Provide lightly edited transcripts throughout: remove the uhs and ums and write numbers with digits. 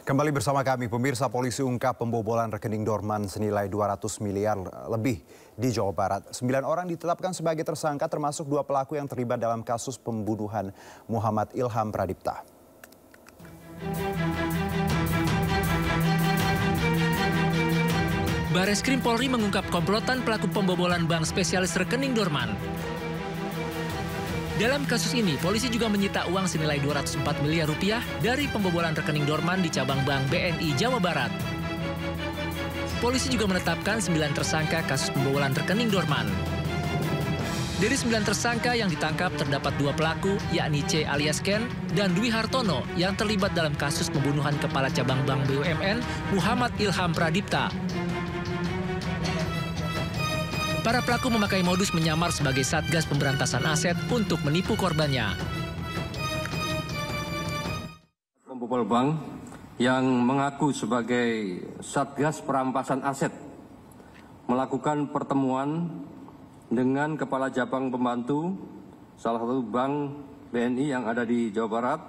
Kembali bersama kami, pemirsa. Polisi ungkap pembobolan rekening Dorman senilai 200 miliar lebih di Jawa Barat. 9 orang ditetapkan sebagai tersangka termasuk 2 pelaku yang terlibat dalam kasus pembunuhan Muhammad Ilham Pradipta. Bareskrim Polri mengungkap komplotan pelaku pembobolan bank spesialis rekening Dorman. Dalam kasus ini, polisi juga menyita uang senilai 204 miliar rupiah dari pembobolan rekening Dorman di cabang bank BNI Jawa Barat. Polisi juga menetapkan 9 tersangka kasus pembobolan rekening Dorman. Dari 9 tersangka yang ditangkap terdapat 2 pelaku, yakni C alias Ken dan Dwi Hartono yang terlibat dalam kasus pembunuhan Kepala Cabang Bank BUMN Muhammad Ilham Pradipta. Para pelaku memakai modus menyamar sebagai Satgas Pemberantasan Aset untuk menipu korbannya. Pembobol bank yang mengaku sebagai Satgas Perampasan Aset melakukan pertemuan dengan Kepala Cabang Pembantu salah satu bank BNI yang ada di Jawa Barat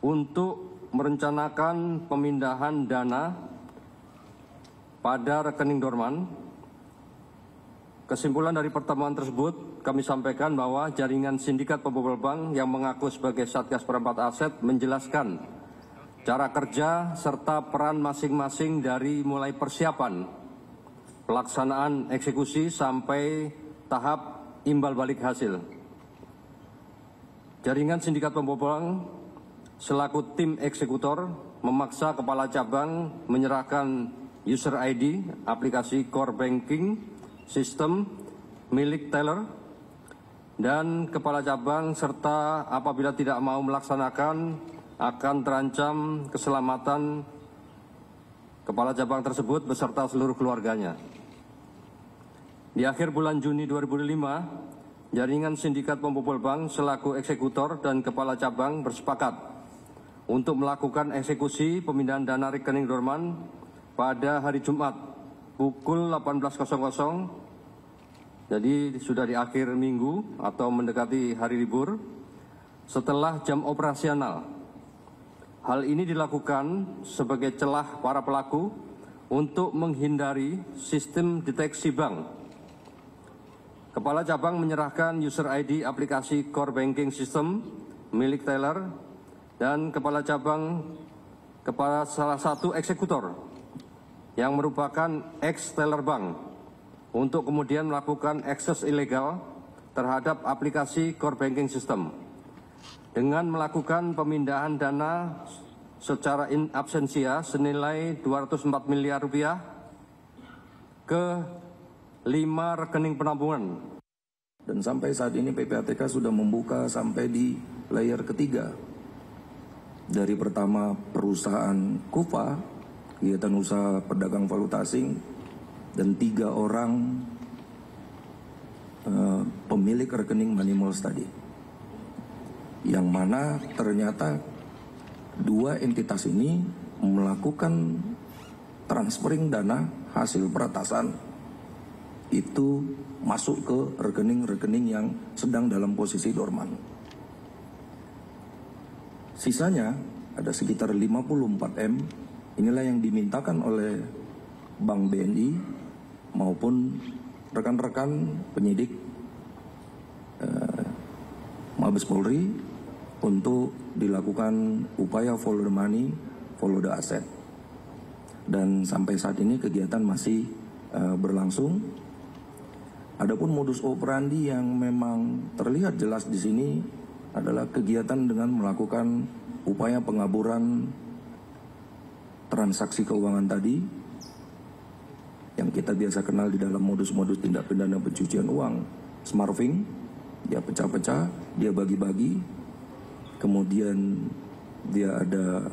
untuk merencanakan pemindahan dana pada rekening Dorman. Kesimpulan dari pertemuan tersebut, kami sampaikan bahwa jaringan sindikat pembobol bank yang mengaku sebagai Satgas Perampasan Aset menjelaskan cara kerja serta peran masing-masing dari mulai persiapan, pelaksanaan eksekusi sampai tahap imbal balik hasil. Jaringan sindikat pembobol bank selaku tim eksekutor memaksa kepala cabang menyerahkan user ID aplikasi core banking sistem milik teller, dan kepala cabang serta apabila tidak mau melaksanakan akan terancam keselamatan kepala cabang tersebut beserta seluruh keluarganya. Di akhir bulan Juni 2005, jaringan sindikat pembobol bank selaku eksekutor dan kepala cabang bersepakat untuk melakukan eksekusi pemindahan dana rekening Dorman pada hari Jumat pukul 18.00, jadi sudah di akhir minggu atau mendekati hari libur, setelah jam operasional. Hal ini dilakukan sebagai celah para pelaku untuk menghindari sistem deteksi bank. Kepala cabang menyerahkan user ID aplikasi core banking system milik teller, dan kepala cabang kepada salah satu eksekutor yang merupakan ex-teller bank untuk kemudian melakukan akses ilegal terhadap aplikasi core banking system dengan melakukan pemindahan dana secara in absentia senilai 204 miliar rupiah ke 5 rekening penampungan. Dan sampai saat ini PPATK sudah membuka sampai di layer ketiga. Dari pertama perusahaan KUFA, kegiatan usaha pedagang valuta asing, dan 3 orang pemilik rekening money malls tadi, yang mana ternyata 2 entitas ini melakukan transferring dana hasil peretasan itu masuk ke rekening-rekening yang sedang dalam posisi dorman. Sisanya ada sekitar 54 M. Inilah yang dimintakan oleh Bank BNI maupun rekan-rekan penyidik Mabes Polri untuk dilakukan upaya follow the money, follow the asset. Dan sampai saat ini kegiatan masih berlangsung. Adapun modus operandi yang memang terlihat jelas di sini adalah kegiatan dengan melakukan upaya pengaburan transaksi keuangan tadi, yang kita biasa kenal di dalam modus-modus tindak pidana pencucian uang, smarting, dia pecah-pecah, dia bagi-bagi, kemudian dia ada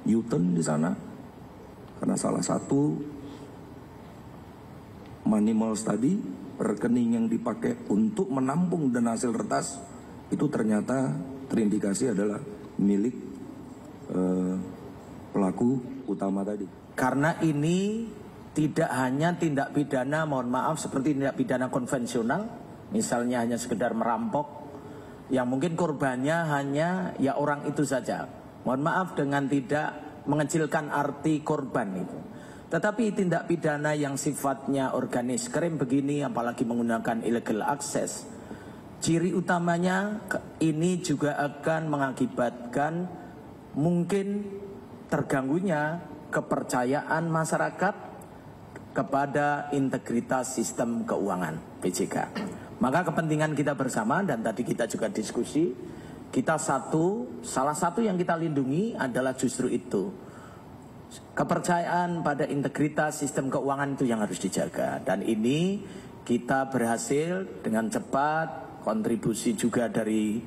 U-turn di sana, karena salah satu money malls tadi, rekening yang dipakai untuk menampung dana hasil retas, itu ternyata terindikasi adalah milik pelaku utama tadi. Karena ini tidak hanya tindak pidana, mohon maaf, seperti tindak pidana konvensional, misalnya hanya sekedar merampok, yang mungkin korbannya hanya ya orang itu saja. Mohon maaf, dengan tidak mengecilkan arti korban itu. Tetapi tindak pidana yang sifatnya organis krim begini, apalagi menggunakan illegal access, ciri utamanya ini juga akan mengakibatkan mungkin terganggunya kepercayaan masyarakat kepada integritas sistem keuangan BJK. Maka kepentingan kita bersama, dan tadi kita juga diskusi, kita salah satu yang kita lindungi adalah justru itu. Kepercayaan pada integritas sistem keuangan itu yang harus dijaga. Dan ini kita berhasil dengan cepat, kontribusi juga dari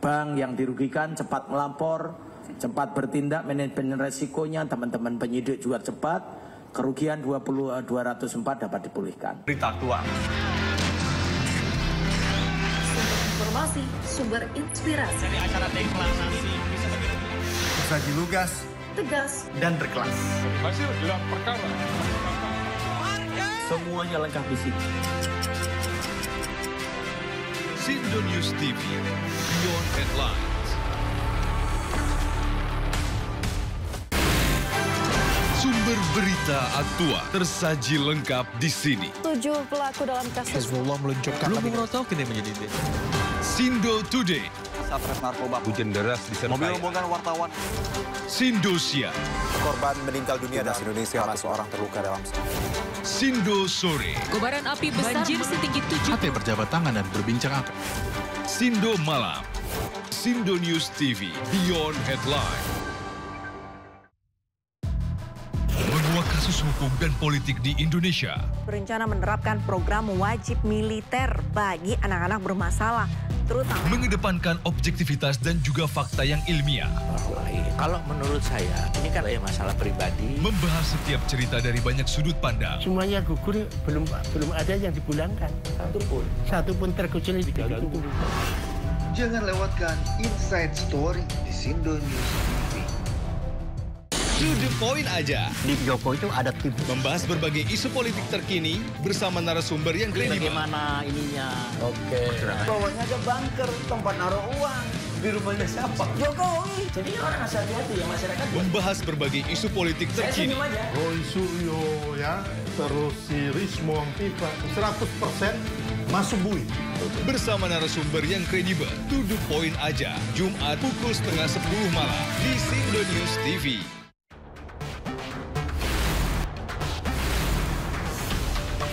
bank yang dirugikan cepat melapor, cepat bertindak, manajemen resikonya, teman-teman penyidik juga cepat, kerugian 204 dapat dipulihkan. Berita aktual. Sumber informasi, sumber inspirasi. Dari acara deklarasi tersaji lugas, tegas, dan berkelas. Hasil gelar perkara. Semuanya lengkap di sini. Sindo News TV, Beyond Headlines. Sumber berita aktual tersaji lengkap di sini. 7 pelaku dalam kasus Hezbollah meluncurkan Sindo Today. Satres narkoba. Hujan deras disertai mobil rombongan wartawan. Sindosia. Korban meninggal dunia dari Indonesia, 1 orang terluka dalam Sindo Sore. Kobaran api besar banjir setinggi 7. Hati berjabat tangan dan berbincang angka. Sindo Malam. Sindo News TV, Beyond Headline. Menguak kasus hukum dan politik di Indonesia. berencana menerapkan program wajib militer bagi anak-anak bermasalah, terutama mengedepankan objektivitas dan juga fakta yang ilmiah. Kalau menurut saya, ini kan masalah pribadi. Membahas setiap cerita dari banyak sudut pandang. Semuanya gugur, belum ada yang dipulangkan. Satu pun terkecuali digantung. Jangan lewatkan Inside Story di Sindo News TV. To the point aja. Di Joko itu ada tim. Membahas berbagai isu politik terkini bersama narasumber yang kredibel. Bagaimana ininya? Oke. Bawahnya ada bunker, tempat naruh uang. Di rumahnya siapa? Jokowi. Jadi orang asal hati ya masyarakat. Membahas berbagai isu politik terkini. Roy Suryo ya, terus si Rismo Pipa, 100% masuk bui. Bersama narasumber yang kredibel. To the point aja. Jumat pukul 9:30 malam di Sindo News TV.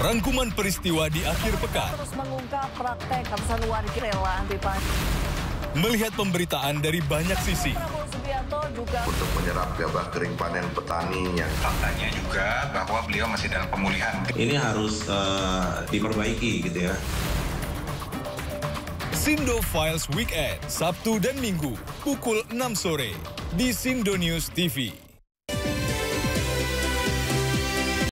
Rangkuman peristiwa di akhir pekan. terus mengungkap praktek ratusan warga rela anti Melihat pemberitaan dari banyak sisi. Prabowo Subianto juga untuk menyerap gabah kering panen petani yang faktanya juga bahwa beliau masih dalam pemulihan. Ini harus diperbaiki gitu ya. Sindo Files Weekend, Sabtu dan Minggu, pukul 6 sore di Sindo News TV.